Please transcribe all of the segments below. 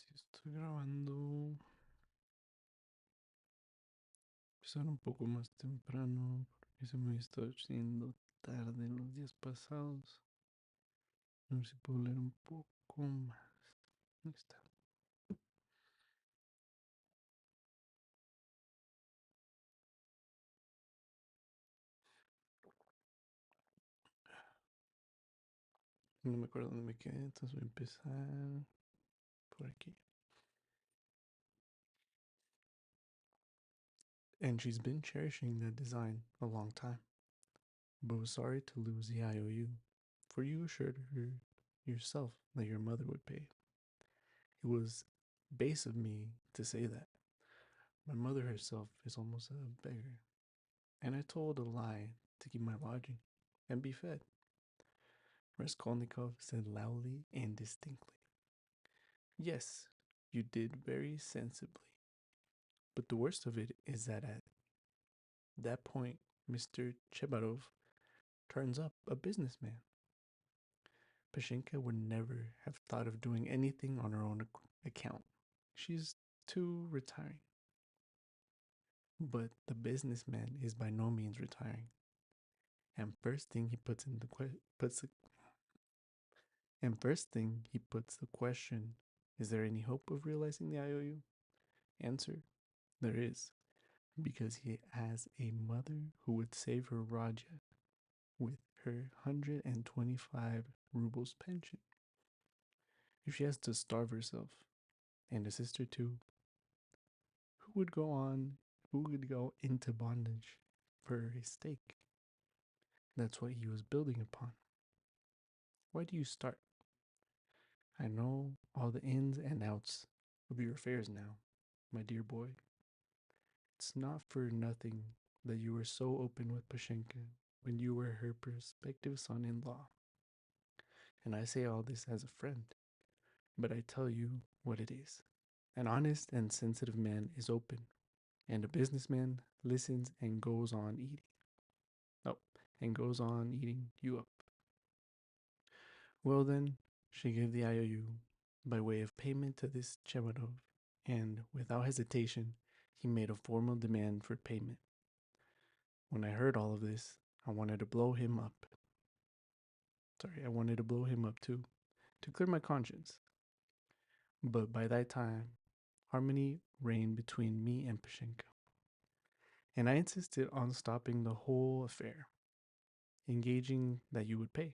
ver si estoy grabando. Empezar un poco más temprano porque se me está haciendo tarde los días pasados. A ver si puedo leer un poco más. Ahí está. No me acuerdo dónde me quedé, entonces voy a empezar por aquí. And she's been cherishing that design a long time, but was sorry to lose the IOU, for you assured her yourself that your mother would pay. It was base of me to say that. My mother herself is almost a beggar, and I told a lie to keep my lodging and be fed. Raskolnikov said loudly and distinctly. Yes, you did very sensibly. But the worst of it is that at that point, Mr. Chebarov turns up a businessman. Pashenka would never have thought of doing anything on her own account. She's too retiring. But the businessman is by no means retiring. And first thing he puts in the question, is there any hope of realizing the IOU? Answer, there is, because he has a mother who would save her Raja with her 125 rubles pension. If she has to starve herself, and a sister too, who would go into bondage for a stake? That's what he was building upon. Why do you start? I know all the ins and outs of your affairs now, my dear boy. It's not for nothing that you were so open with Pashenka when you were her prospective son in law. And I say all this as a friend, but I tell you what it is. An honest and sensitive man is open, and a businessman listens and goes on eating. Oh, and goes on eating you up. Well, then, she gave the IOU by way of payment to this Chemadov, and without hesitation, he made a formal demand for payment. When I heard all of this, I wanted to blow him up. I wanted to blow him up too, to clear my conscience. But by that time, harmony reigned between me and Pashenka, and I insisted on stopping the whole affair, engaging that you would pay.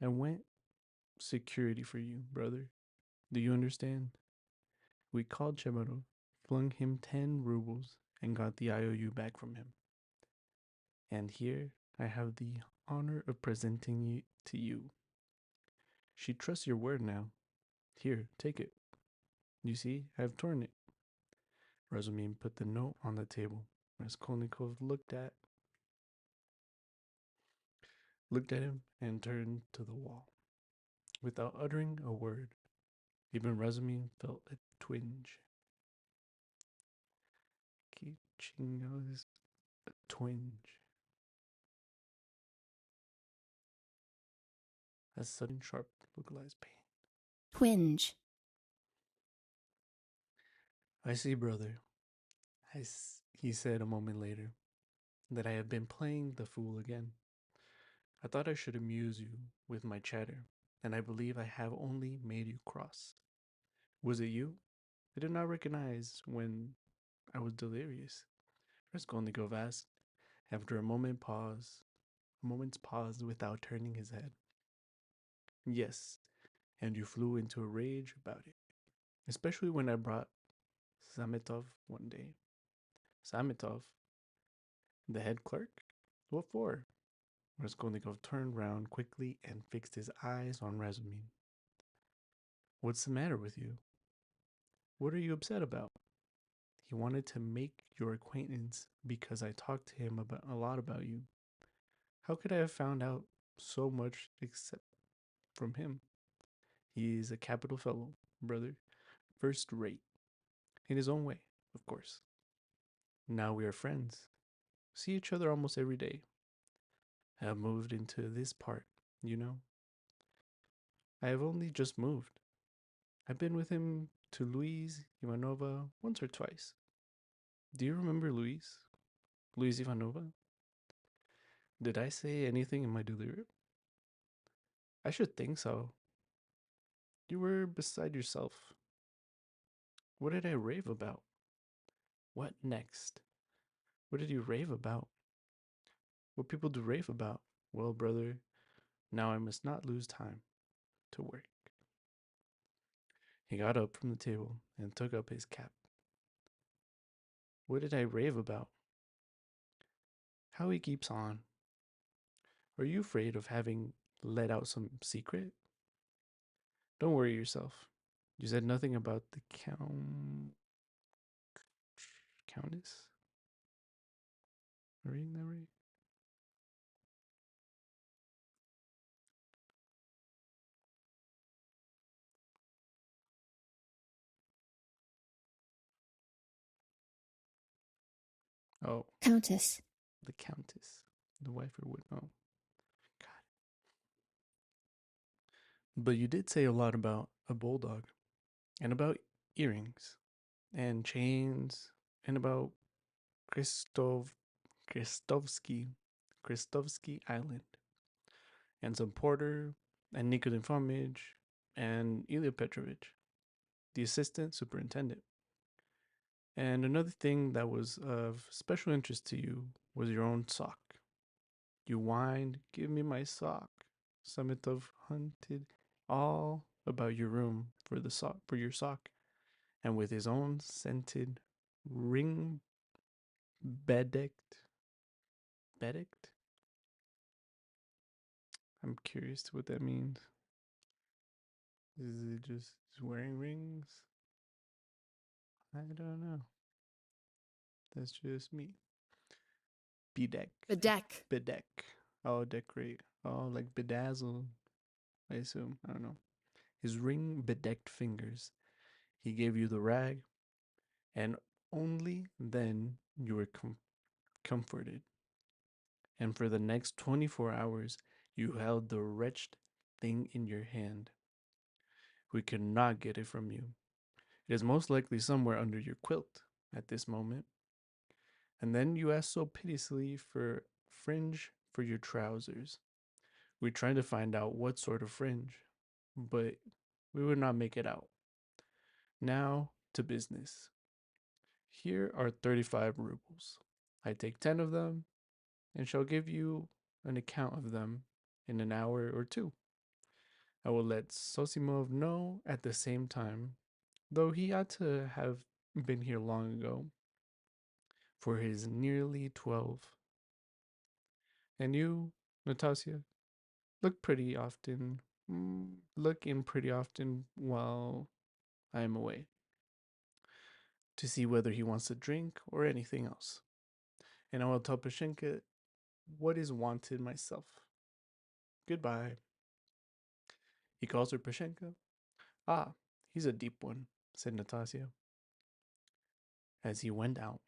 I went security for you, brother. Do you understand? We called Chebarov, flung him 10 rubles, and got the IOU back from him. And here I have the honor of presenting it to you. She trusts your word now. Here, take it. You see, I have torn it. Razumin put the note on the table. Raskolnikov looked at him and turned to the wall. Without uttering a word, even Razumin felt a twinge. Que chingados, a twinge. A sudden sharp localized pain. Twinge. I see, brother, he said a moment later, that I have been playing the fool again. I thought I should amuse you with my chatter, and I believe I have only made you cross. Was it you? I did not recognize when I was delirious. Raskolnikov asked, after a moment's pause without turning his head. Yes, and you flew into a rage about it, especially when I brought Sametov one day. Sametov, the head clerk? What for? Raskolnikov turned round quickly and fixed his eyes on Razumin. What's the matter with you? What are you upset about? He wanted to make your acquaintance because I talked to him about a lot about you. How could I have found out so much except from him? He is a capital fellow, brother, first rate, in his own way, of course. Now we are friends, see each other almost every day. I have moved into this part, you know. I have only just moved. I've been with him to Louise Ivanova once or twice. Do you remember Louise? Louise Ivanova? Did I say anything in my delirium? I should think so. You were beside yourself. What did I rave about? What next? What did you rave about? What people do rave about? Well, brother, now I must not lose time to work. He got up from the table and took up his cap. What did I rave about? How he keeps on. Are you afraid of having let out some secret? Don't worry yourself. You said nothing about the countess? Am I reading that right? Oh, Countess. the countess. The wife or what? Oh, God. But you did say a lot about a bulldog and about earrings and chains and about Christovsky Christovsky Island and some porter and Nikolai Fomich and Ilya Petrovich, the assistant superintendent. And another thing that was of special interest to you was your own sock. You whined, "Give me my sock." Samitov hunted all about your room for your sock, and with his own scented ring bedecked. I'm curious to what that means. Is it just wearing rings? I don't know. That's just me. Bedeck. Bedeck. Bedeck. Oh, decorate. Oh, like bedazzle, I assume. I don't know. His ring bedecked fingers. He gave you the rag, and only then you were comforted. And for the next 24 hours, you held the wretched thing in your hand. We could not get it from you. It is most likely somewhere under your quilt at this moment. And then you asked so piteously for fringe for your trousers. We tried to find out what sort of fringe, but we would not make it out. Now to business. Here are 35 rubles. I take 10 of them and shall give you an account of them in an hour or two. I will let Sosimov know at the same time, though he ought to have been here long ago, for his nearly 12. And you, Natasha, look pretty often, look in pretty often while I am away, to see whether he wants to drink or anything else. And I will tell Pashenka what is wanted myself. Goodbye. He calls her Pashenka. Ah, he's a deep one, said Natasha as he went out.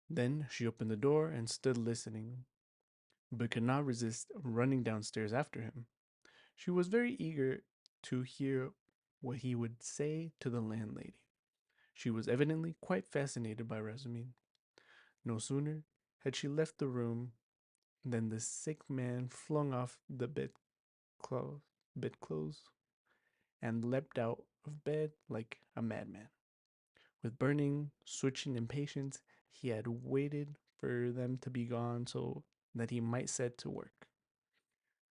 Then she opened the door and stood listening, but could not resist running downstairs after him. She was very eager to hear what he would say to the landlady. She was evidently quite fascinated by Razumin. No sooner had she left the room than the sick man flung off the bedclothes and leapt out of bed like a madman. With burning, switching impatience, he had waited for them to be gone so that he might set to work.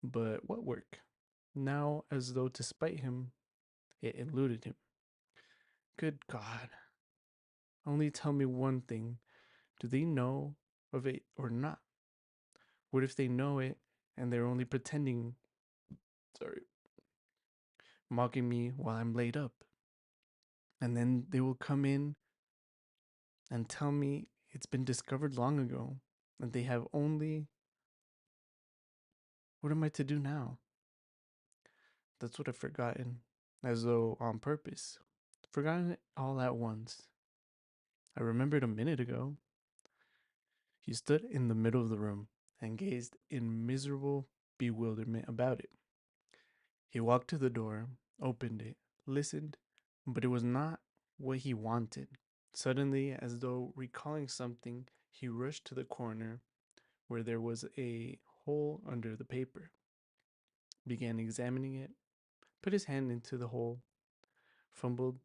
But what work? Now, as though to spite him, it eluded him. Good God. Only tell me one thing. Do they know of it or not? What if they know it and they're only pretending, sorry, mocking me while I'm laid up? And then they will come in and tell me it's been discovered long ago and they have only. What am I to do now? That's what I've forgotten, as though on purpose. Forgotten it all at once. I remembered a minute ago. He stood in the middle of the room and gazed in miserable bewilderment about it. He walked to the door, opened it, listened, But it was not what he wanted. Suddenly, as though recalling something, he rushed to the corner where there was a hole under the paper, began examining it, put his hand into the hole, fumbled,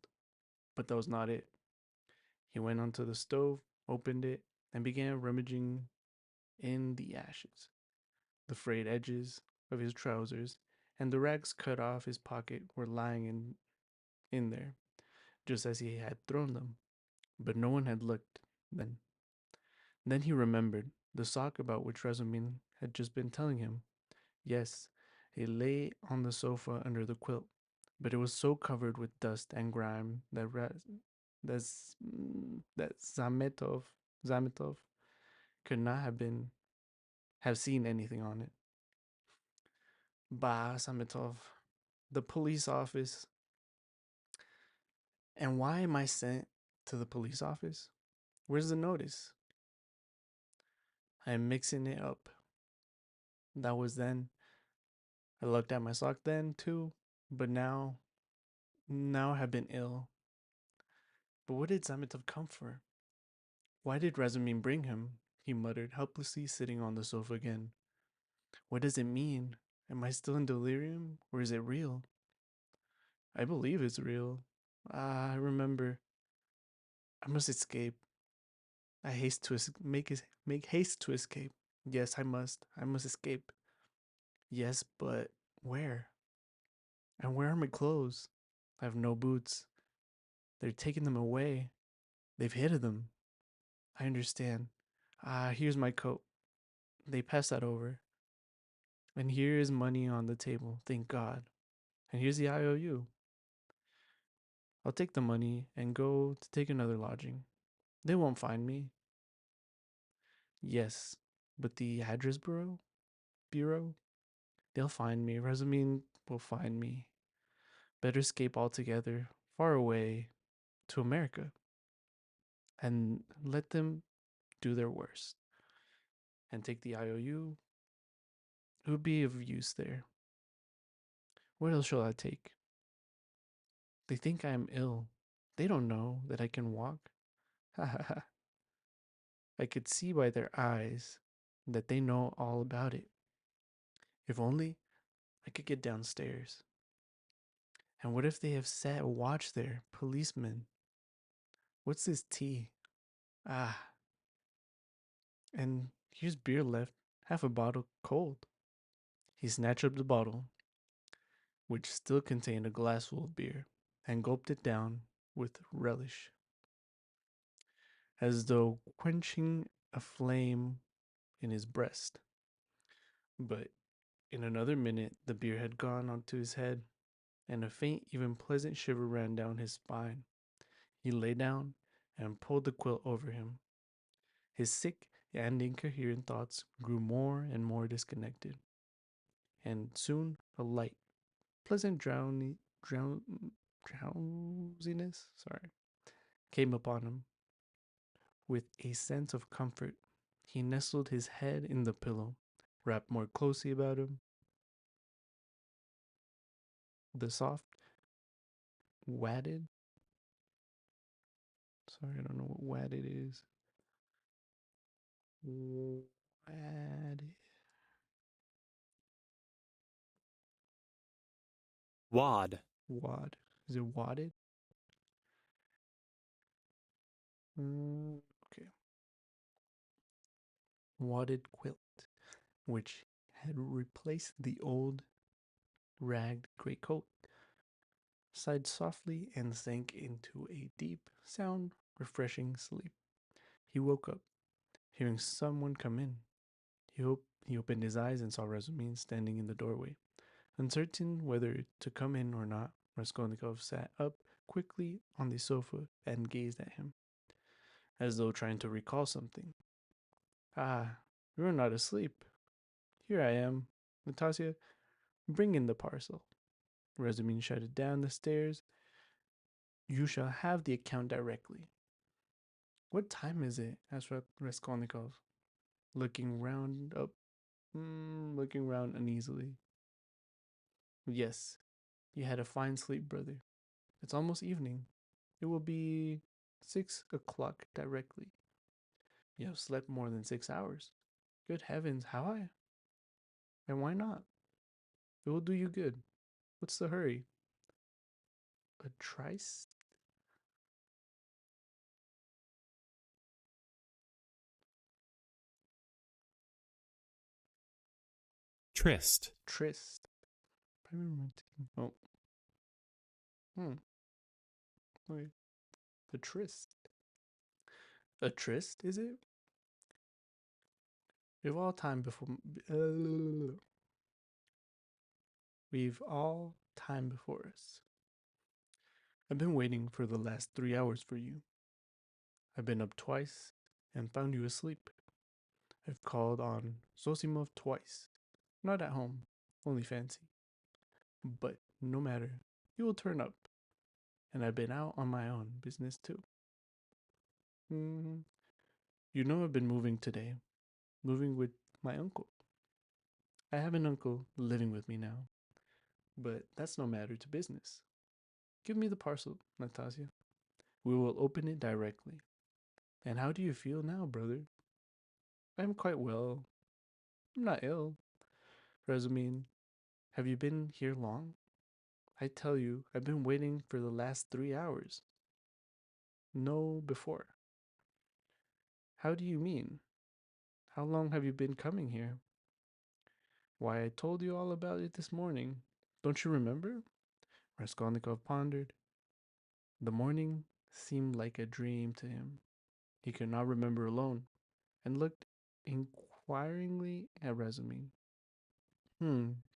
but that was not it. He went onto the stove, opened it, and began rummaging in the ashes. The frayed edges of his trousers and the rags cut off his pocket were lying in there, just as he had thrown them. But no one had looked then. Then he remembered the sock about which Razumin had just been telling him. Yes, it lay on the sofa under the quilt, but it was so covered with dust and grime that that Zametov could not have seen anything on it. Bah, Zametov, the police office. And why am I sent to the police office? Where's the notice? I am mixing it up. That was then. I looked at my sock then too, but now I have been ill. But what did Zametov come for? Why did Razumin bring him? He muttered, helplessly sitting on the sofa again. What does it mean? Am I still in delirium, or is it real? I believe it's real. Ah, I remember. I must escape. I haste to make haste to escape. Yes, I must. I must escape. Yes, but where? And where are my clothes? I have no boots. They're taking them away. They've hidden them. I understand. Ah, here's my coat. They pass that over. And here is money on the table, thank God. And here's the IOU. I'll take the money and go to take another lodging. They won't find me. Yes, but the address bureau? Bureau? They'll find me. Razumin will find me. Better escape altogether, far away, to America, and let them do their worst. And take the IOU. It would be of use there. What else shall I take? They think I am ill. They don't know that I can walk. Ha ha ha. I could see by their eyes that they know all about it. If only I could get downstairs. And what if they have sat watch there, policemen? What's this tea? Ah, and here's beer left, half a bottle cold. He snatched up the bottle, which still contained a glassful of beer, and gulped it down with relish, as though quenching a flame in his breast. But in another minute, the beer had gone onto his head, and a faint, even pleasant shiver ran down his spine. He lay down and pulled the quilt over him. His sick and incoherent thoughts grew more and more disconnected, and soon a light, pleasant drowsiness, came upon him. With a sense of comfort, he nestled his head in the pillow, wrapped more closely about him. The soft, wadded, I don't know what wadded is. Wadded. Wad. Wad. Is it wadded? Okay. Wadded quilt, which had replaced the old ragged greatcoat, sighed softly and sank into a deep, sound, refreshing sleep. He woke up, hearing someone come in. He opened his eyes and saw Razumin standing in the doorway. Uncertain whether to come in or not, Raskolnikov sat up quickly on the sofa and gazed at him, as though trying to recall something. Ah, you are not asleep. Here I am. Natasha, bring in the parcel. Razumin shouted down the stairs. You shall have the account directly. What time is it? Asked Raskolnikov, looking round uneasily. Yes, you had a fine sleep, brother. It's almost evening. It will be 6 o'clock directly. You have slept more than 6 hours. Good heavens, how I? And why not? It will do you good. What's the hurry? A tryst? Tryst. Tryst. Oh. Wait. The tryst. A tryst, is it? We've all time before. We've all time before us. I've been waiting for the last 3 hours for you. I've been up twice and found you asleep. I've called on Sosimov twice. Not at home, only fancy. But no matter, you will turn up. And I've been out on my own business too. You know I've been moving today. Moving with my uncle. I have an uncle living with me now. But that's no matter to business. Give me the parcel, Nastasia. We will open it directly. And how do you feel now, brother? I am quite well. I'm not ill. Razumin, have you been here long? I tell you, I've been waiting for the last 3 hours. No, before. How do you mean? How long have you been coming here? Why, I told you all about it this morning. Don't you remember? Raskolnikov pondered. The morning seemed like a dream to him. He could not remember alone, and looked inquiringly at Razumin.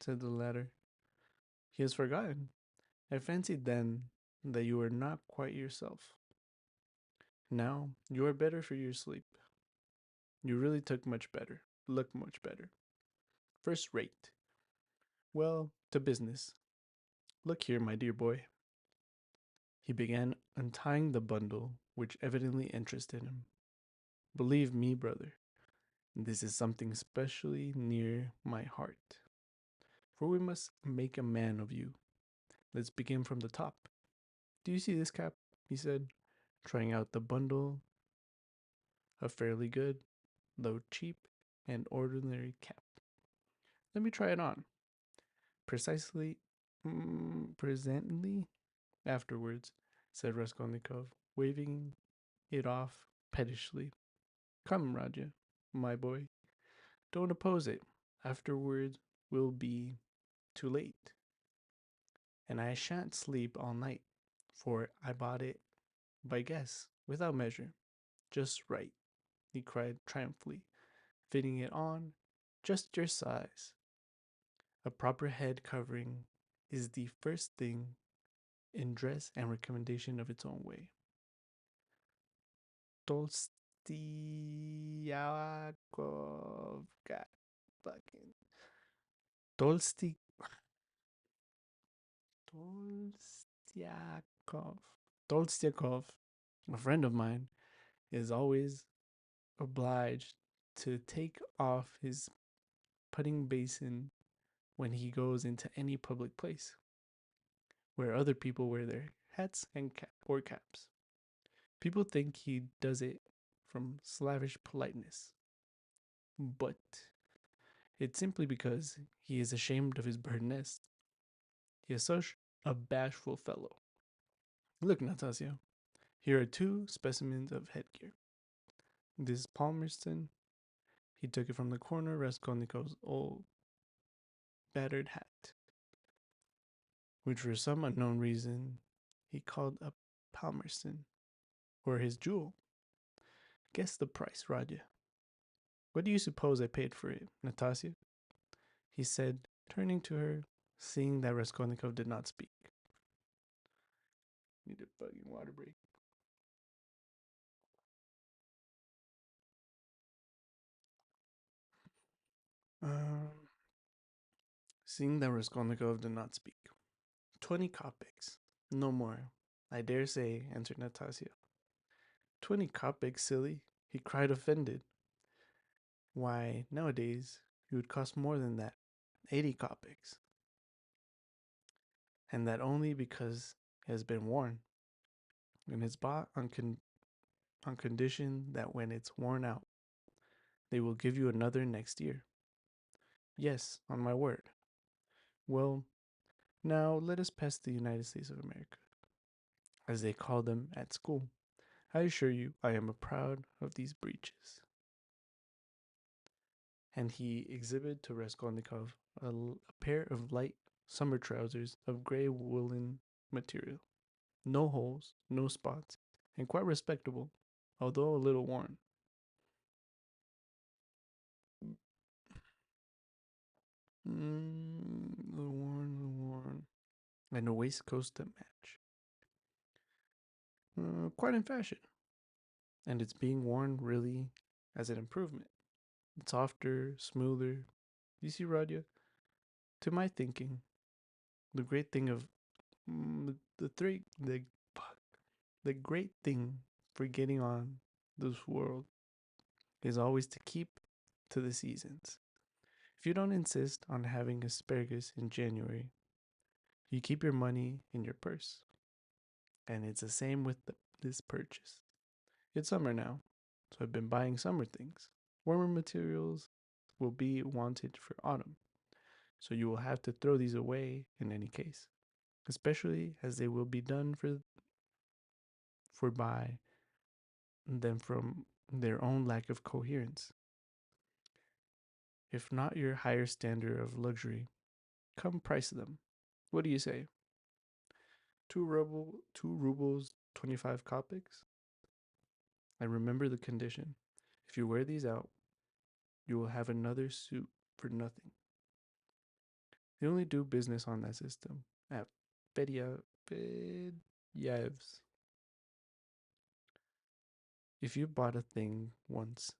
Said the latter. He has forgotten. I fancied then that you were not quite yourself. Now you are better for your sleep. You really took much better, look much better. First rate. Well, to business. Look here, my dear boy. He began untying the bundle, which evidently interested him. Believe me, brother, this is something specially near my heart. For we must make a man of you. Let's begin from the top. Do you see this cap? He said, trying out the bundle. A fairly good, though cheap and ordinary cap. Let me try it on. Precisely, presently afterwards, said Raskolnikov, waving it off pettishly. Come, Raja, my boy, don't oppose it. Afterwards will be too late. And I shan't sleep all night, for I bought it by guess, without measure. Just right, he cried triumphantly, fitting it on just your size. A proper head covering is the first thing in dress and recommendation of its own way. Tolstyakov got fucking Tolsty Tolstyakov Tolstyakov, a friend of mine, is always obliged to take off his putting basin when he goes into any public place where other people wear their hats and caps. People think he does it from slavish politeness, but it's simply because he is ashamed of his bird nest. He is such a bashful fellow. Look, Nastasia, here are two specimens of headgear. This Palmerston, he took it from the corner of Raskolnikov's old battered hat, which for some unknown reason he called a Palmerston, or his jewel. Guess the price, Radya. What do you suppose I paid for it, Nastasia? He said, turning to her, seeing that Raskolnikov did not speak. Need a fucking water break. Um, Seeing that Raskolnikov did not speak. 20 kopecks, no more. I dare say, answered Nastasia. 20 kopecks, silly, he cried, offended. Why, nowadays, it would cost more than that. 80 kopecks. And that only because has been worn and is bought on condition that when it's worn out, they will give you another next year. Yes, on my word. Well, now let us pass the United States of America, as they call them at school. I assure you, I am proud of these breeches. And he exhibited to Raskolnikov a pair of light summer trousers of gray woolen material. No holes, no spots, and quite respectable, although a little worn. Little worn, little worn. And a waistcoat to match. Quite in fashion. And it's being worn really as an improvement. It's softer, smoother. You see, Radia? To my thinking, the great thing of the great thing for getting on this world is always to keep to the seasons. If you don't insist on having asparagus in January, you keep your money in your purse. And it's the same with this purchase. It's summer now, so I've been buying summer things. Warmer materials will be wanted for autumn, so you will have to throw these away in any case, especially as they will be done for by them from their own lack of coherence. If not your higher standard of luxury, come price them. What do you say? 2 rubles 25 kopecks? I remember the condition. If you wear these out, you will have another suit for nothing. They only do business on that system at Fedyev's. If you bought a thing once,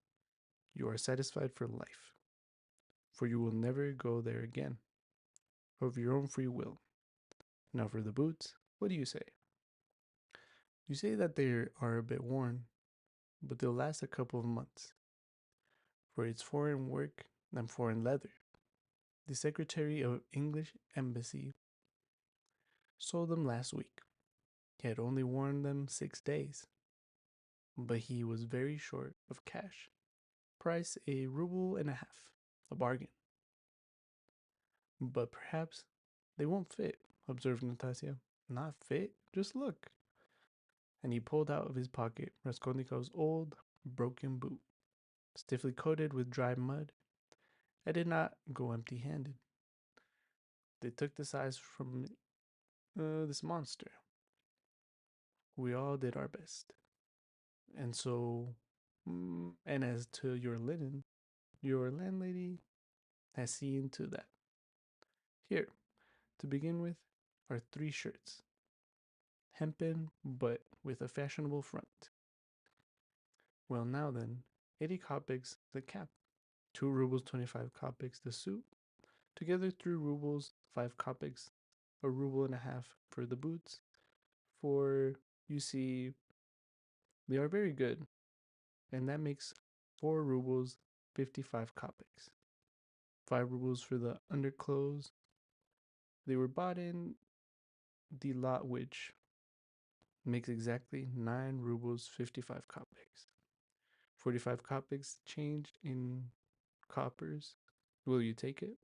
you are satisfied for life, for you will never go there again, of your own free will. Now for the boots, what do you say? You say that they are a bit worn, but they'll last a couple of months, for it's foreign work and foreign leather. The Secretary of English Embassy sold them last week. He had only worn them 6 days, but he was very short of cash. Price a ruble and a half, a bargain. But perhaps they won't fit, observed Natasya. Not fit? Just look. And he pulled out of his pocket Raskolnikov's old, broken boot, stiffly coated with dry mud. I did not go empty handed. They took the size from this monster. We all did our best. And so, and as to your linen, your landlady has seen to that. Here, to begin with, are 3 shirts, hempen but with a fashionable front. Well, now then, 80 kopecks the cap, 2 rubles 25 kopecks the suit, together 3 rubles 5 kopecks, a ruble and a half for the boots. For, you see, they are very good, and that makes 4 rubles 55 kopecks. 5 rubles for the underclothes. They were bought in the lot, which makes exactly 9 rubles 55 kopecks. 45 kopecks changed in coppers. Will you take it?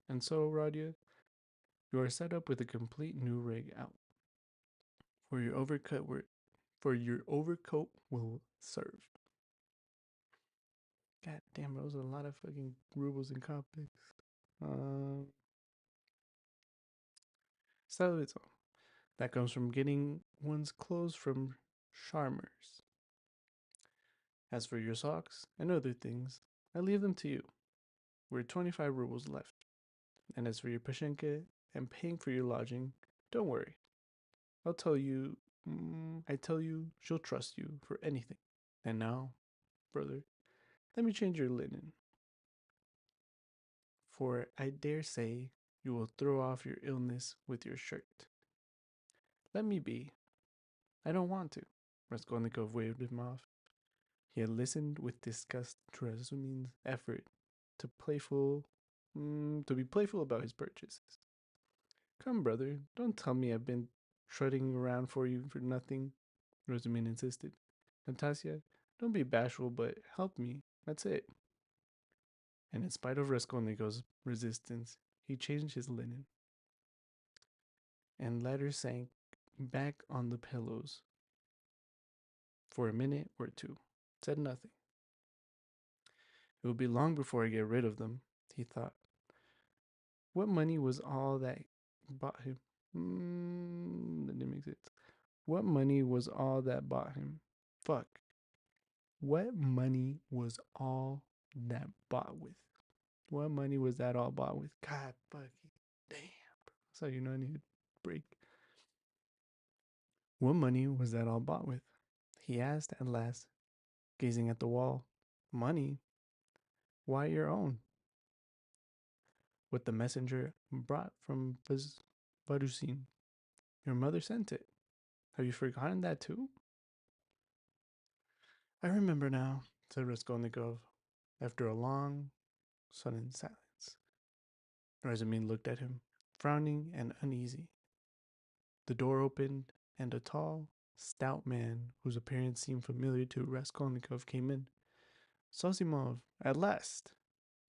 And so, Radia, you are set up with a complete new rig out. For your overcoat will serve. God damn, those are a lot of fucking rubles and kopecks. Um, Salvezzo. That comes from getting one's clothes from charmers. As for your socks and other things, I leave them to you. We're 25 rubles left. And as for your pashenka and paying for your lodging, don't worry. I'll tell you, I tell you, she'll trust you for anything. And now, brother, let me change your linen. For I dare say you will throw off your illness with your shirt. Let me be. I don't want to. Raskolnikov waved him off. He had listened with disgust to Razumin's effort to to be playful about his purchases. Come, brother, don't tell me I've been strutting around for you for nothing, Rosamund insisted. Natasha, don't be bashful, but help me. That's it. And in spite of Raskolnikov's resistance, he changed his linen, and later sank back on the pillows for a minute or two. Said nothing. It will be long before I get rid of them, he thought. What money was all that bought him? That didn't make sense. What money was all that bought him? Fuck. What money was all that bought with? What money was that all bought with? God fucking damn. So you know I need a break. What money was that all bought with? He asked at last, gazing at the wall. Money? Why your own? What the messenger brought from Varusin. Your mother sent it. Have you forgotten that too? I remember now, said Raskolnikov, after a long, sudden silence. Razumin looked at him, frowning and uneasy. The door opened, and a tall, stout man, whose appearance seemed familiar to Raskolnikov, came in. Sosimov, at last!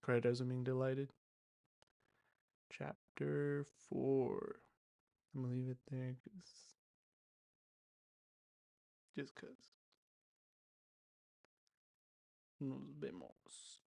Cried Razumin, delighted. Chapter 4. I'm gonna leave it there just cause. Nos vemos.